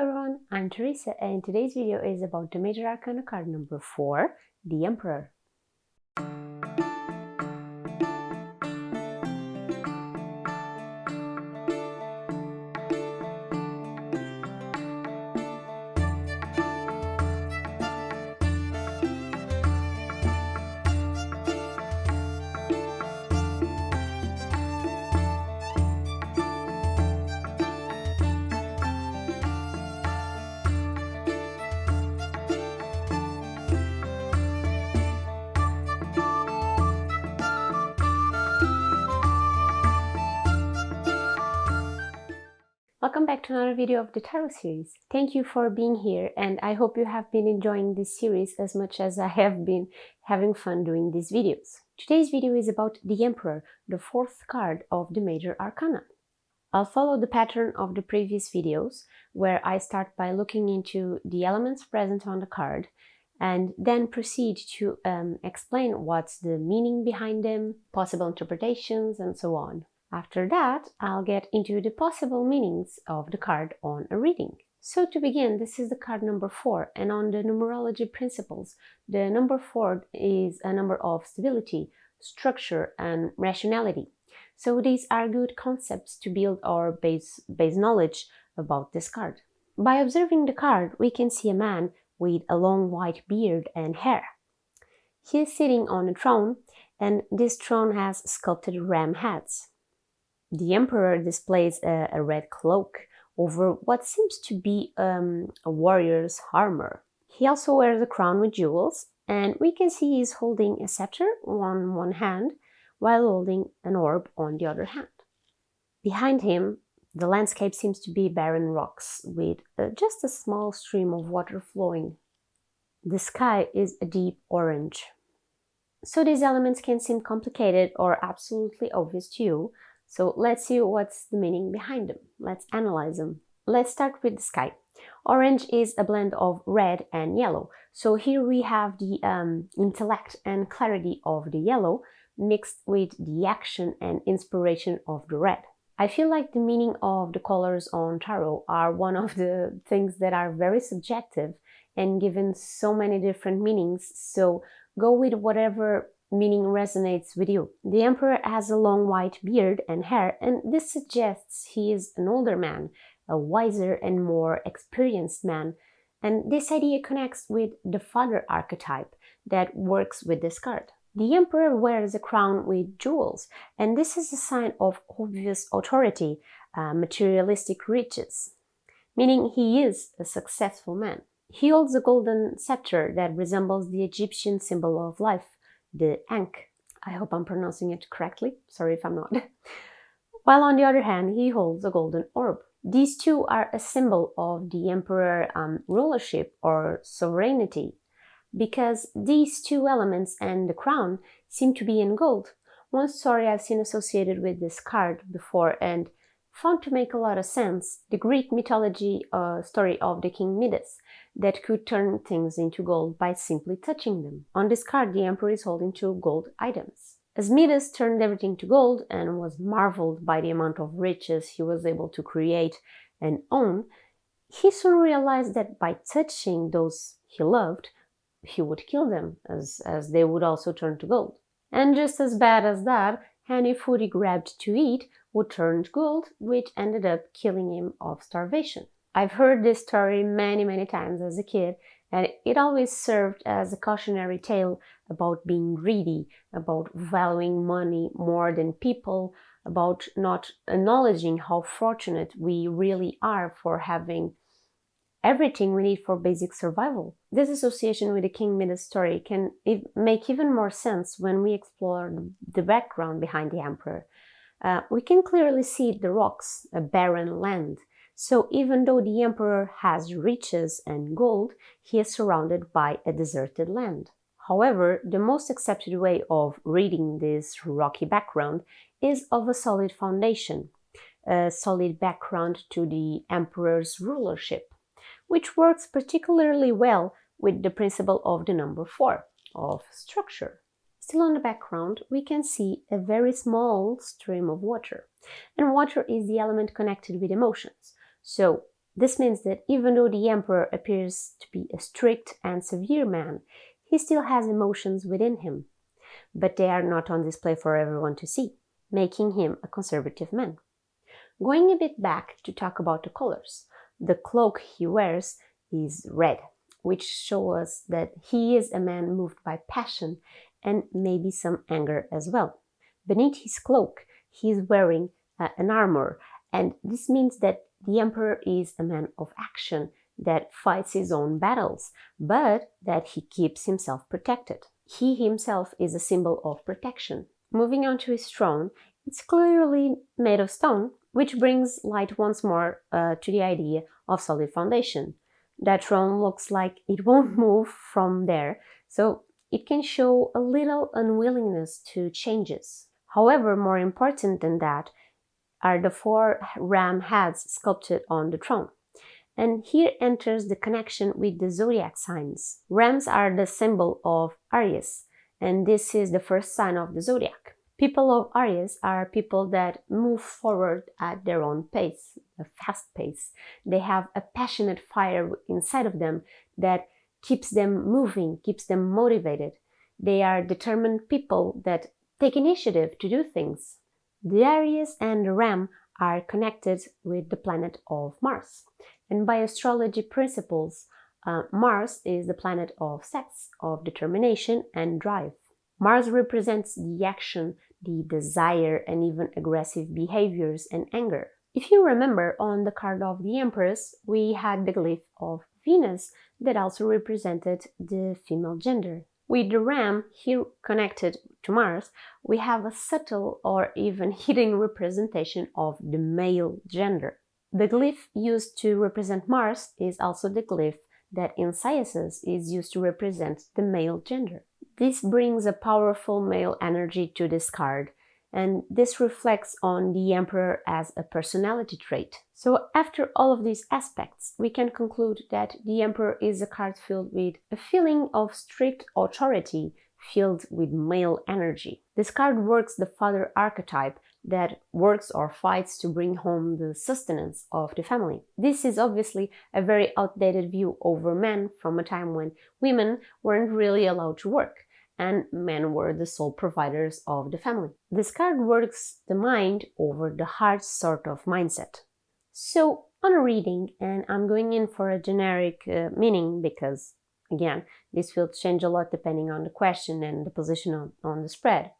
everyone, I'm Teresa and today's video is about the Major Arcana card number 4, the Emperor. Welcome back to another video of the Tarot series. Thank you for being here and I hope you have been enjoying this series as much as I have been having fun doing these videos. Today's video is about the Emperor, the 4th card of the Major Arcana. I'll follow the pattern of the previous videos where I start by looking into the elements present on the card and then proceed to explain what's the meaning behind them, possible interpretations and so on. After that, I'll get into the possible meanings of the card on a reading. So to begin, this is the card number 4, and on the numerology principles, the number 4 is a number of stability, structure, and rationality. So these are good concepts to build our base knowledge about this card. By observing the card, we can see a man with a long white beard and hair. He is sitting on a throne, and this throne has sculpted ram heads. The Emperor displays a red cloak over what seems to be a warrior's armor. He also wears a crown with jewels, and we can see he's holding a scepter on one hand while holding an orb on the other hand. Behind him, the landscape seems to be barren rocks with just a small stream of water flowing. The sky is a deep orange. So these elements can seem complicated or absolutely obvious to you. So let's see what's the meaning behind them. Let's analyze them. Let's start with the sky. Orange is a blend of red and yellow. So here we have the intellect and clarity of the yellow mixed with the action and inspiration of the red. I feel like the meaning of the colors on tarot are one of the things that are very subjective and given so many different meanings. So go with whatever meaning resonates with you. The Emperor has a long white beard and hair, and this suggests he is an older man, a wiser and more experienced man, and this idea connects with the father archetype that works with this card. The Emperor wears a crown with jewels, and this is a sign of obvious authority, materialistic riches, meaning he is a successful man. He holds a golden scepter that resembles the Egyptian symbol of life, the Ankh. I hope I'm pronouncing it correctly. Sorry if I'm not. While on the other hand, he holds a golden orb. These two are a symbol of the Emperor rulership or sovereignty, because these two elements and the crown seem to be in gold. One story I've seen associated with this card before and found to make a lot of sense, the Greek mythology story of the King Midas that could turn things into gold by simply touching them. On this card, the Emperor is holding 2 gold items. As Midas turned everything to gold and was marveled by the amount of riches he was able to create and own, he soon realized that by touching those he loved, he would kill them, as they would also turn to gold. And just as bad as that, any food he grabbed to eat would turn to gold, which ended up killing him of starvation. I've heard this story many times as a kid, and it always served as a cautionary tale about being greedy, about valuing money more than people, about not acknowledging how fortunate we really are for having everything we need for basic survival. This association with the King Midas story can make even more sense when we explore the background behind the Emperor. We can clearly see the rocks, a barren land. So even though the Emperor has riches and gold, he is surrounded by a deserted land. However, the most accepted way of reading this rocky background is of a solid foundation, a solid background to the Emperor's rulership, which works particularly well with the principle of the number 4, of structure. Still on the background, we can see a very small stream of water. And water is the element connected with emotions. So This means that even though the emperor appears to be a strict and severe man, he still has emotions within him, but they are not on display for everyone to see, making him a conservative man. Going a bit back to talk about the colors, the cloak he wears is red, which shows us that he is a man moved by passion and maybe some anger as well. Beneath his cloak, he is wearing an armor, and this means that the emperor is a man of action that fights his own battles, but that he keeps himself protected. He himself is a symbol of protection. Moving on to his throne, it's clearly made of stone, which brings light once more to the idea of solid foundation. That throne looks like it won't move from there, so it can show a little unwillingness to changes. However, more important than that are the 4 ram heads sculpted on the throne. And here enters the connection with the zodiac signs. Rams are the symbol of Aries, and this is the first sign of the zodiac. People of Aries are people that move forward at their own pace, a fast pace. They have a passionate fire inside of them that keeps them moving, keeps them motivated. They are determined people that take initiative to do things. The Aries and the Ram are connected with the planet of Mars. And by astrology principles, Mars is the planet of sex, of determination and drive. Mars represents the action, the desire, and even aggressive behaviors and anger. If you remember, on the card of the Empress, we had the glyph of Venus that also represented the female gender. With the ram here connected to Mars, we have a subtle or even hidden representation of the male gender. The glyph used to represent Mars is also the glyph that in sciences is used to represent the male gender. This brings a powerful male energy to this card, and this reflects on the Emperor as a personality trait. So after all of these aspects, we can conclude that the Emperor is a card filled with a feeling of strict authority, filled with male energy. This card works the father archetype that works or fights to bring home the sustenance of the family. This is obviously a very outdated view over men from a time when women weren't really allowed to work and men were the sole providers of the family. This card works the mind over the heart sort of mindset. So on a reading, and I'm going in for a generic meaning because, again, this will change a lot depending on the question and the position on the spread.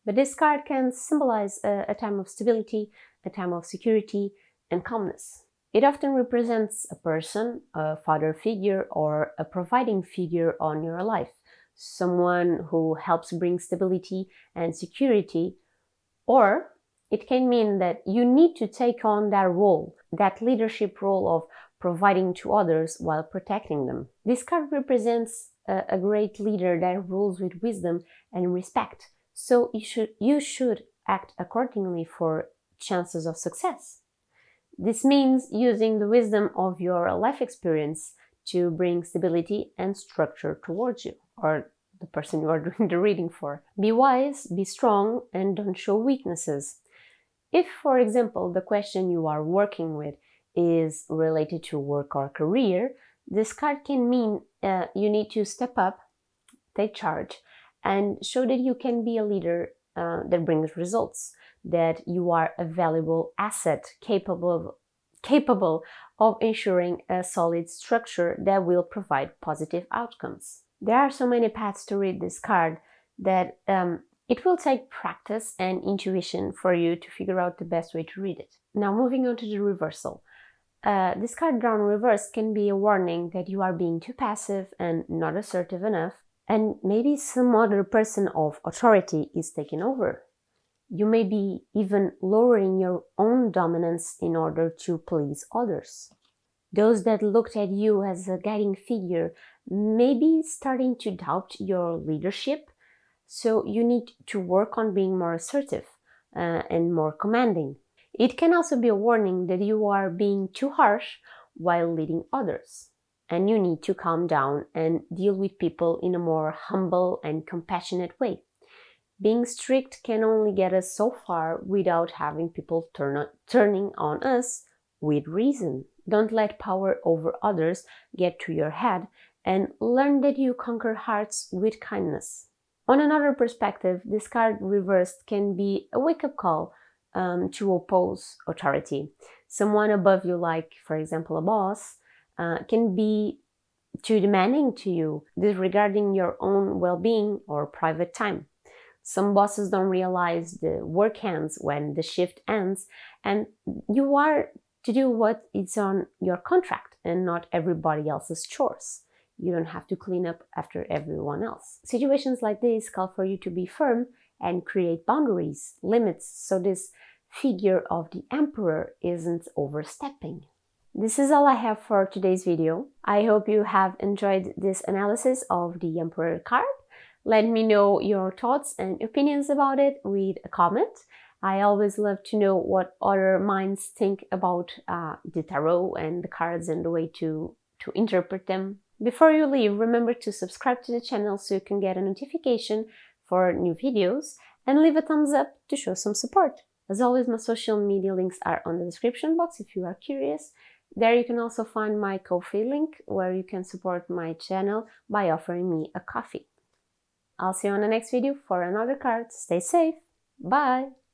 But this card can symbolize a time of stability, a time of security and calmness. It often represents a person, a father figure, or a providing figure on your life, someone who helps bring stability and security, or it can mean that you need to take on that role, that leadership role of providing to others while protecting them. This card represents a great leader that rules with wisdom and respect. So you should act accordingly for chances of success. This means using the wisdom of your life experience to bring stability and structure towards you, or the person you are doing the reading for. Be wise, be strong, and don't show weaknesses. If, for example, the question you are working with is related to work or career, this card can mean you need to step up, take charge, and show that you can be a leader that brings results, that you are a valuable asset capable of ensuring a solid structure that will provide positive outcomes. There are so many paths to read this card that it will take practice and intuition for you to figure out the best way to read it. Now, moving on to the reversal. This card drawn reversed can be a warning that you are being too passive and not assertive enough, and maybe some other person of authority is taking over. You may be even lowering your own dominance in order to please others. Those that looked at you as a guiding figure may be starting to doubt your leadership, so you need to work on being more assertive and more commanding. It can also be a warning that you are being too harsh while leading others, and you need to calm down and deal with people in a more humble and compassionate way. Being strict can only get us so far without having people turning on us with reason. Don't let power over others get to your head, and learn that you conquer hearts with kindness. On another perspective, this card reversed can be a wake-up call to oppose authority. Someone above you, like, for example, a boss, can be too demanding to you, disregarding your own well-being or private time. Some bosses don't realize the work ends when the shift ends, and you are to do what is on your contract and not everybody else's chores. You don't have to clean up after everyone else. Situations like this call for you to be firm and create boundaries, limits, so this figure of the emperor isn't overstepping. This is all I have for today's video. I hope you have enjoyed this analysis of the Emperor card. Let me know your thoughts and opinions about it with a comment. I always love to know what other minds think about the tarot and the cards and the way to interpret them. Before you leave, remember to subscribe to the channel so you can get a notification for new videos, and leave a thumbs up to show some support. As always, my social media links are on the description box if you are curious. There you can also find my Ko-fi link, where you can support my channel by offering me a coffee. I'll see you on the next video for another card. Stay safe. Bye!